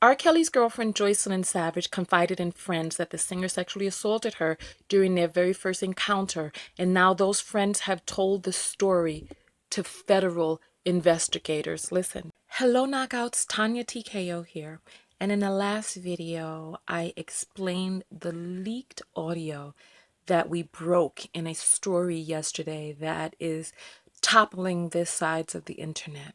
R. Kelly's girlfriend Joycelyn Savage confided in friends that the singer sexually assaulted her during their very first encounter, and now those friends have told the story to federal investigators. Listen. Hello knockouts, TonyaTko here. And in the last video, I explained the leaked audio that we broke in a story yesterday that is toppling the sides of the internet.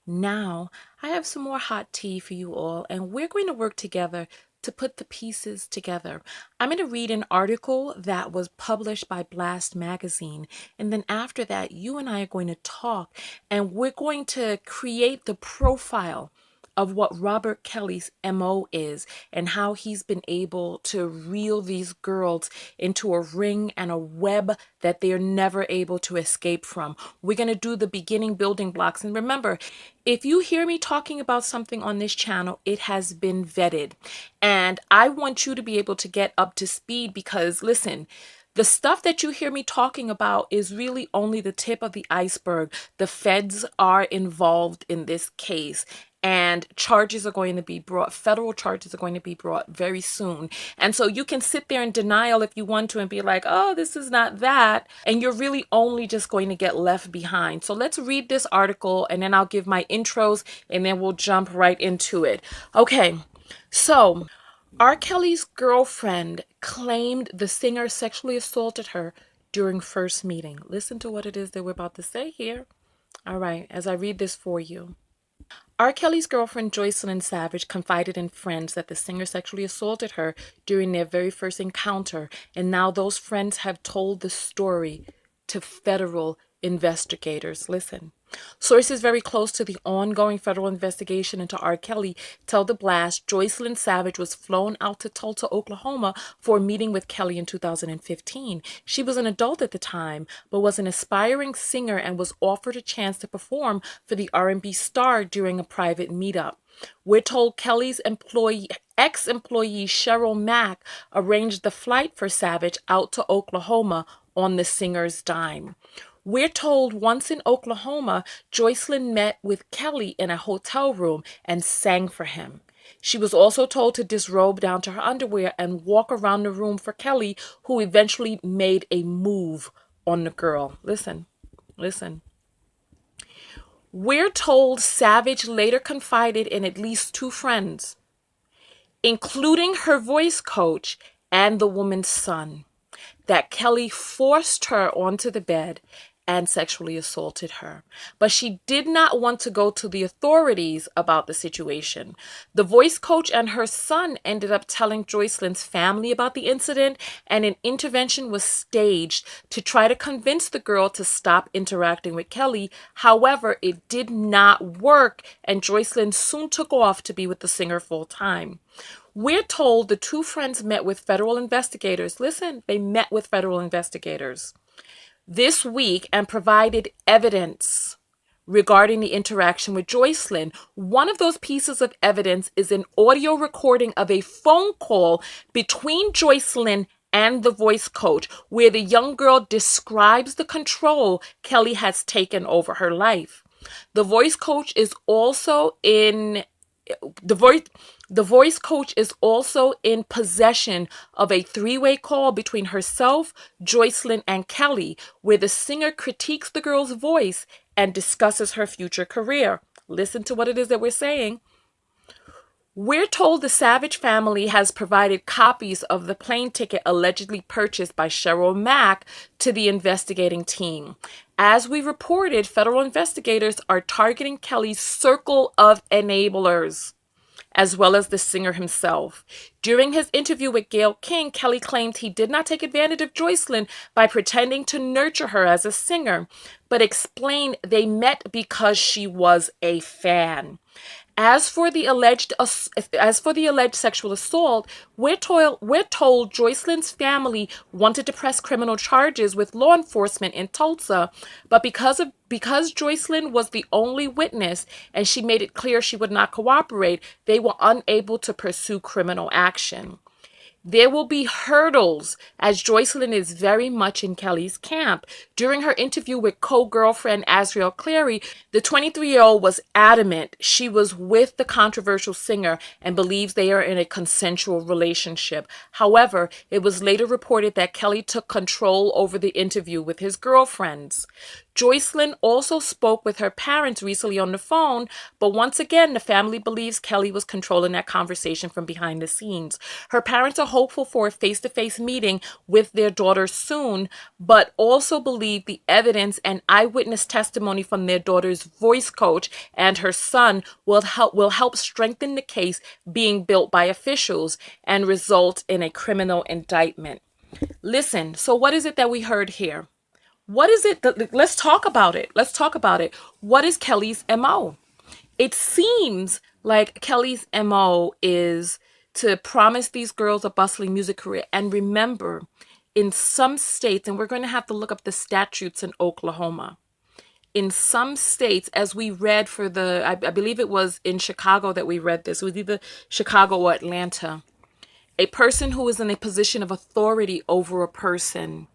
Now, I have some more hot tea for you all, and we're going to work together to put the pieces together. I'm going to read an article that was published by Blast Magazine, and then after that, you and I are going to talk, and we're going to create the profile of what Robert Kelly's MO is and how he's been able to reel these girls into a ring and a web that they're never able to escape from. We're going to do the beginning building blocks. And remember, if you hear me talking about something on this channel, it has been vetted. And I want you to be able to get up to speed because, listen, the stuff that you hear me talking about is really only the tip of the iceberg. The feds are involved in this case, and charges are going to be brought, federal charges are going to be brought very soon. And so you can sit there in denial if you want to and be like, oh, this is not that. And you're really only just going to get left behind. So let's read this article and then I'll give my intros and then we'll jump right into it. Okay, so R. Kelly's girlfriend claimed the singer sexually assaulted her during first meeting. Listen to what it is that we're about to say here. All right, as I read this for you. R. Kelly's girlfriend Joycelyn Savage confided in friends that the singer sexually assaulted her during their very first encounter, and now those friends have told the story to federal investigators. Listen. Sources very close to the ongoing federal investigation into R. Kelly tell the Blast Joycelyn Savage was flown out to Tulsa, Oklahoma for a meeting with Kelly in 2015. She was an adult at the time, but was an aspiring singer and was offered a chance to perform for the R&B star during a private meetup. We're told Kelly's ex-employee Cheryl Mack arranged the flight for Savage out to Oklahoma on the singer's dime. We're told once in Oklahoma, Joycelyn met with Kelly in a hotel room and sang for him. She was also told to disrobe down to her underwear and walk around the room for Kelly, who eventually made a move on the girl. Listen. We're told Savage later confided in at least two friends, including her voice coach and the woman's son, that Kelly forced her onto the bed and sexually assaulted her. But she did not want to go to the authorities about the situation. The voice coach and her son ended up telling Joycelyn's family about the incident, and an intervention was staged to try to convince the girl to stop interacting with Kelly. However, it did not work, and Joycelyn soon took off to be with the singer full time. We're told the two friends met with federal investigators. Listen, they met with federal investigators this week and provided evidence regarding the interaction with Joycelyn. One of those pieces of evidence is an audio recording of a phone call between Joycelyn and the voice coach, where the young girl describes the control Kelly has taken over her life. The voice coach is also in The voice coach is also in possession of a three-way call between herself, Joycelyn, and Kelly, where the singer critiques the girl's voice and discusses her future career. Listen to what it is that we're saying. We're told the Savage family has provided copies of the plane ticket allegedly purchased by Cheryl Mack to the investigating team. As we reported, federal investigators are targeting Kelly's circle of enablers, as well as the singer himself. During his interview with Gayle King, Kelly claimed he did not take advantage of Joycelyn by pretending to nurture her as a singer, but explained they met because she was a fan. As for the alleged sexual assault, we're told Joycelyn's family wanted to press criminal charges with law enforcement in Tulsa, but because Joycelyn was the only witness and she made it clear she would not cooperate, they were unable to pursue criminal action. There will be hurdles, as Joycelyn is very much in Kelly's camp. During her interview with co-girlfriend Azriel Clary, the 23-year-old was adamant she was with the controversial singer and believes they are in a consensual relationship. However, it was later reported that Kelly took control over the interview with his girlfriends. Joycelyn also spoke with her parents recently on the phone, but once again, the family believes Kelly was controlling that conversation from behind the scenes. Her parents are hopeful for a face-to-face meeting with their daughter soon, but also believe the evidence and eyewitness testimony from their daughter's voice coach and her son will help strengthen the case being built by officials and result in a criminal indictment. Listen, so what is it that we heard here? What is it that, let's talk about it. Let's talk about it. What is Kelly's MO? It seems like Kelly's MO is to promise these girls a bustling music career. And remember, in some states, and we're going to have to look up the statutes in Oklahoma. In some states, as we read for I believe it was in Chicago that we read this. It was either Chicago or Atlanta. A person who is in a position of authority over a person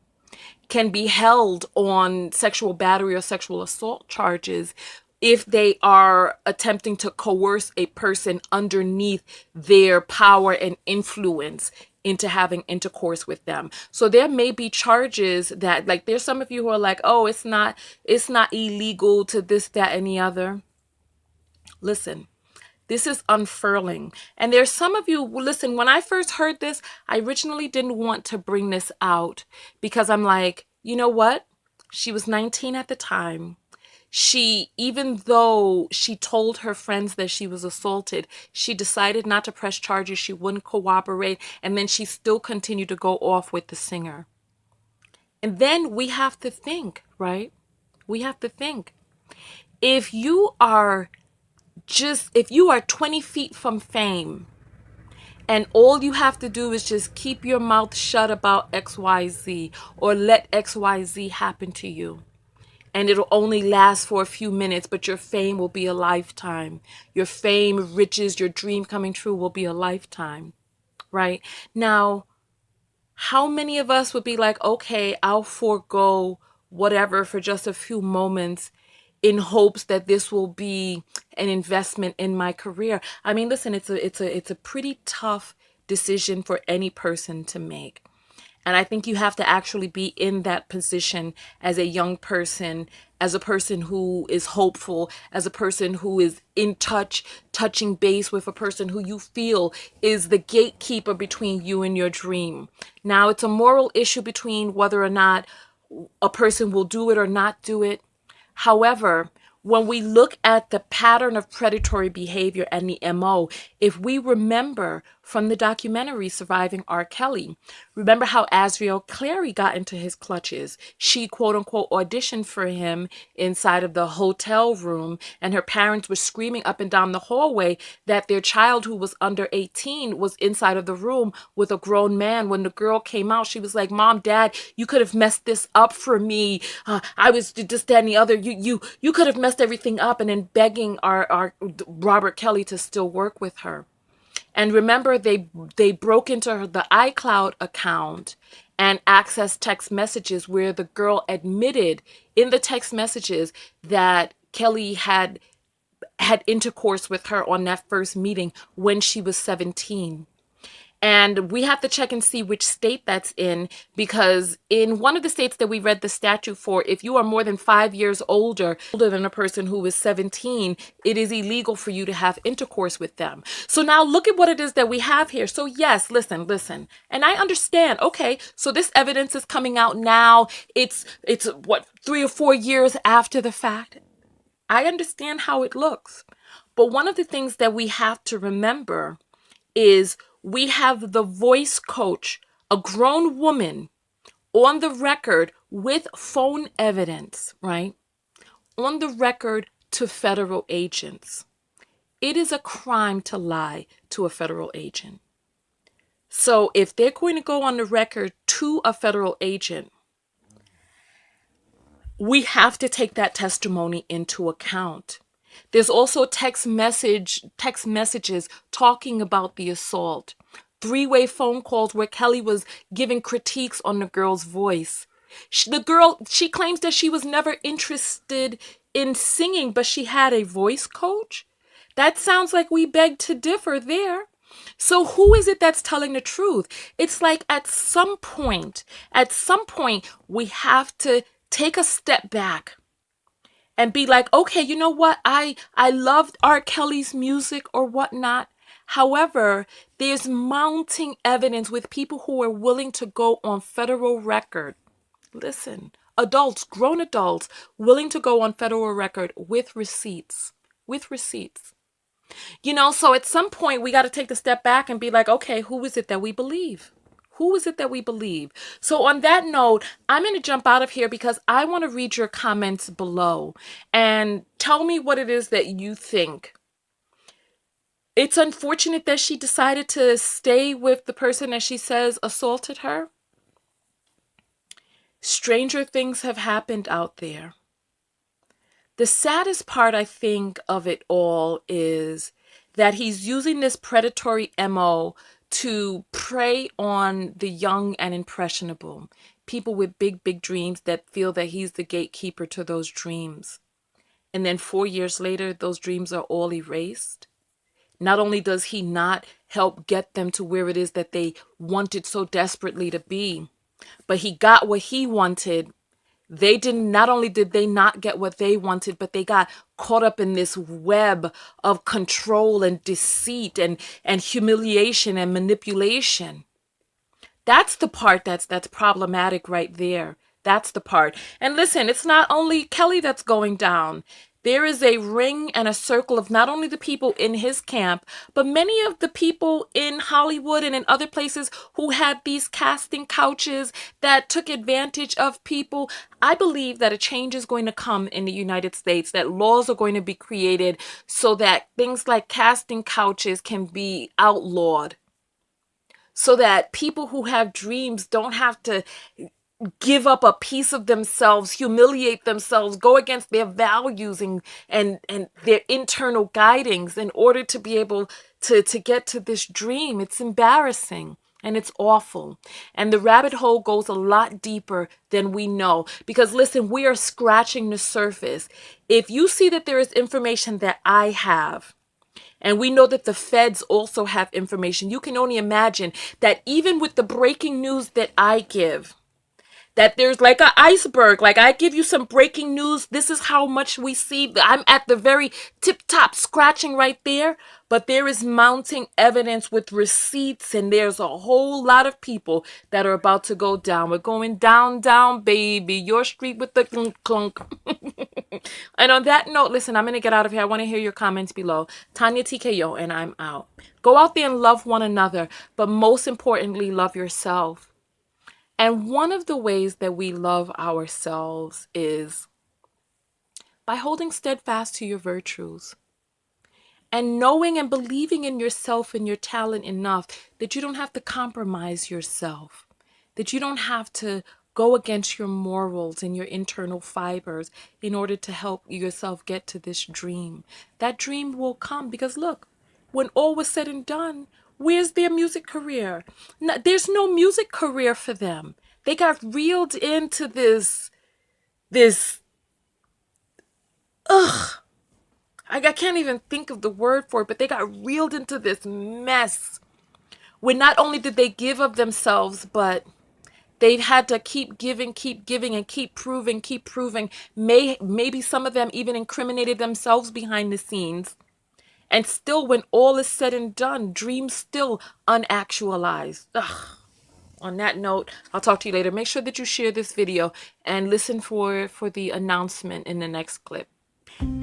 can be held on sexual battery or sexual assault charges if they are attempting to coerce a person underneath their power and influence into having intercourse with them. So there may be charges that, like, there's some of you who are like, oh, it's not illegal to this, that, and the other. Listen, this is unfurling. And there's some of you, listen, when I first heard this, I originally didn't want to bring this out because I'm like, you know what? She was 19 at the time. Even though she told her friends that she was assaulted, she decided not to press charges. She wouldn't cooperate. And then she still continued to go off with the singer. And then we have to think, right? We have to think. If you are 20 feet from fame and all you have to do is just keep your mouth shut about XYZ or let XYZ happen to you, and it'll only last for a few minutes, but your fame will be a lifetime. Your fame, riches, your dream coming true will be a lifetime, right? Now, how many of us would be like, okay, I'll forego whatever for just a few moments in hopes that this will be an investment in my career? I mean, listen, it's a pretty tough decision for any person to make. And I think you have to actually be in that position as a young person, as a person who is hopeful, as a person who is in touching base with a person who you feel is the gatekeeper between you and your dream. Now, it's a moral issue between whether or not a person will do it or not do it. However, when we look at the pattern of predatory behavior and the MO, if we remember from the documentary Surviving R. Kelly, remember how Azriel Clary got into his clutches. She, quote unquote, auditioned for him inside of the hotel room, and her parents were screaming up and down the hallway that their child, who was under 18, was inside of the room with a grown man. When the girl came out, she was like, Mom, Dad, you could have messed this up for me. I was just that and the other. You could have messed everything up, and then begging our Robert Kelly to still work with her. And remember, they broke into the iCloud account and accessed text messages where the girl admitted in the text messages that Kelly had intercourse with her on that first meeting when she was 17. And we have to check and see which state that's in, because in one of the states that we read the statute for, if you are more than 5 years older than a person who is 17, it is illegal for you to have intercourse with them. So now look at what it is that we have here. So yes, listen. And I understand, okay, so this evidence is coming out now. It's what, 3 or 4 years after the fact. I understand how it looks. But one of the things that we have to remember is we have the voice coach, a grown woman, on the record with phone evidence, right? On the record to federal agents. It is a crime to lie to a federal agent. So if they're going to go on the record to a federal agent, we have to take that testimony into account. There's also text messages talking about the assault, three-way phone calls where Kelly was giving critiques on the girl's voice. She claims that she was never interested in singing, but she had a voice coach. That sounds like we beg to differ there. So who is it that's telling the truth? It's like at some point, we have to take a step back and be like, okay, you know what? I loved R. Kelly's music or whatnot. However, there's mounting evidence with people who are willing to go on federal record. Listen, adults, grown adults, willing to go on federal record with receipts. With receipts. You know, so at some point we got to take the step back and be like, okay, who is it that we believe? Who is it that we believe? So on that note, I'm going to jump out of here because I want to read your comments below and tell me what it is that you think. It's unfortunate that she decided to stay with the person that she says assaulted her. Stranger things have happened out there. The saddest part, I think, of it all is that he's using this predatory MO to prey on the young and impressionable, people with big, big dreams that feel that he's the gatekeeper to those dreams. And then 4 years later, those dreams are all erased. Not only does he not help get them to where it is that they wanted so desperately to be, but he got what he wanted. Not only did they not get what they wanted, but they got caught up in this web of control and deceit and humiliation and manipulation. That's the part that's problematic right there. That's the part. And listen, it's not only Kelly that's going down. There is a ring and a circle of not only the people in his camp, but many of the people in Hollywood and in other places who had these casting couches that took advantage of people. I believe that a change is going to come in the United States, that laws are going to be created so that things like casting couches can be outlawed, so that people who have dreams don't have to give up a piece of themselves, humiliate themselves, go against their values and their internal guidings in order to be able to get to this dream. It's embarrassing and it's awful. And the rabbit hole goes a lot deeper than we know. Because listen, we are scratching the surface. If you see that there is information that I have, and we know that the feds also have information, you can only imagine that even with the breaking news that I give, that there's like an iceberg. Like I give you some breaking news. This is how much we see. I'm at the very tip top scratching right there. But there is mounting evidence with receipts. And there's a whole lot of people that are about to go down. We're going down, down, baby. Your street with the clunk, clunk. And on that note, listen, I'm going to get out of here. I want to hear your comments below. TonyaTko, and I'm out. Go out there and love one another. But most importantly, love yourself. And one of the ways that we love ourselves is by holding steadfast to your virtues and knowing and believing in yourself and your talent enough that you don't have to compromise yourself, that you don't have to go against your morals and your internal fibers in order to help yourself get to this dream. That dream will come because look, when all was said and done, where's their music career? No, there's no music career for them. They got reeled into this, I can't even think of the word for it, but they got reeled into this mess where not only did they give of themselves, but they've had to keep giving, and keep proving. Maybe some of them even incriminated themselves behind the scenes. And still, when all is said and done, dreams still unactualized. Ugh. On that note, I'll talk to you later. Make sure that you share this video and listen for the announcement in the next clip.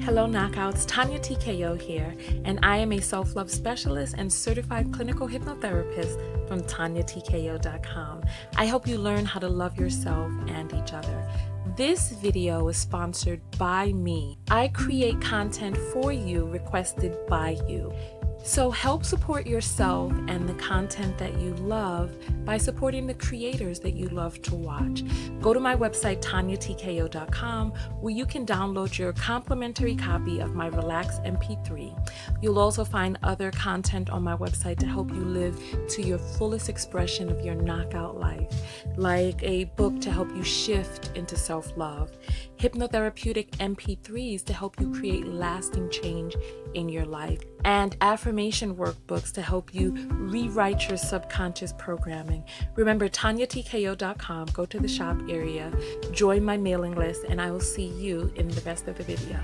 Hello Knockouts, TonyaTko here, and I am a self-love specialist and certified clinical hypnotherapist from TonyaTko.com. I help you learn how to love yourself and each other. This video is sponsored by me. I create content for you, requested by you. So help support yourself and the content that you love by supporting the creators that you love to watch. Go to my website, TonyaTko.com, where you can download your complimentary copy of my Relax MP3. You'll also find other content on my website to help you live to your fullest expression of your knockout life, like a book to help you shift into self-love, hypnotherapeutic MP3s to help you create lasting change in your life, and affirmation workbooks to help you rewrite your subconscious programming. Remember, TonyaTko.com, go to the shop area, join my mailing list, and I will see you in the rest of the video.